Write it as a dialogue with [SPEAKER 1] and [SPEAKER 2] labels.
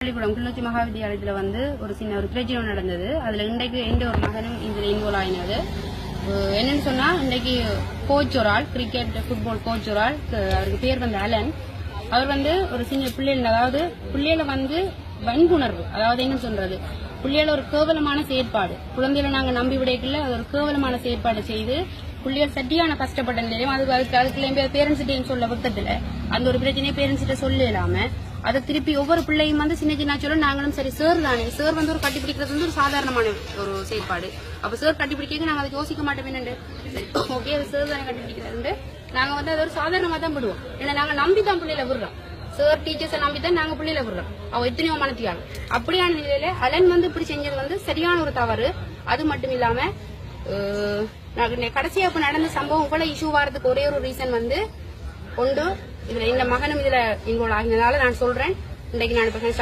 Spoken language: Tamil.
[SPEAKER 1] பள்ளிக்கூடம் கிளிநொச்சி மகாவித்தியாலயத்துல வந்து ஒரு சின்ன ஒரு பிரச்சனை நடந்தது. அதுல இன்றைக்கு எந்த ஒரு மகனும் இதுல இன்வால்வ் ஆயினது. என்னன்னு சொன்னா இன்றைக்கு கோச் ஒரு ஆள், கிரிக்கெட் ஃபுட்பால் கோச் ஒரு ஆள், அவருக்கு பேர் வந்து அலன். அவர் வந்து ஒரு சின்ன பிள்ளைகள், அதாவது பிள்ளைகளை வந்து வன்புணர்வு, அதாவது என்ன சொல்றது, பிள்ளைகள ஒரு கேவலமான செயற்பாடு, குழந்தைகளை நாங்க நம்பி விடைக்குள்ள அது ஒரு கேவலமான செயற்பாடு செய்து பிள்ளைகள் சட்டியான கஷ்டப்பட்ட நிலையும் அதுக்குள்ள பேரண்ட்ஸ் சொல்ல பக்கத்துல அந்த ஒரு பிரச்சனையை பேரண்ட்ஸ் சொல்ல இல்லாம அதை திருப்பி ஒவ்வொரு பிள்ளையும் வந்து சின்ன சின்ன சொல்ல நாங்களும் சரி சார் தானே, சார் வந்து ஒரு கட்டிப்பிடிக்கிறது வந்து ஒரு சாதாரணமான ஒரு செயற்பாடு. அப்ப சார் கட்டிப்பிடிக்க நாங்க அதை யோசிக்க மாட்டோமே, ஓகே அது சார் தானே கட்டிப்பிடிக்கிறது, நாங்க வந்து அதை ஒரு சாதாரணமா தான் விடுவோம். ஏன்னா நாங்க நம்பிதான் பிள்ளைல விடுறோம், சார் டீச்சர்ஸை நம்பிதான் நாங்க பிள்ளைல விடுறோம். அவ எத்தனையோ மனத்தியாங்க. அப்படியான நிலையில அலன் வந்து இப்படி செஞ்சது வந்து சரியான ஒரு தவறு. அது மட்டும் இல்லாம கடைசியா இப்ப நடந்த சம்பவம் கூட இஷ்யூ வரதுக்கு ஒரே ஒரு ரீசன் வந்து ஒன்று, இதுல இந்த மகனும் இதுல இன்வால்வ் ஆகினதால நான் சொல்றேன். இன்றைக்கு நான்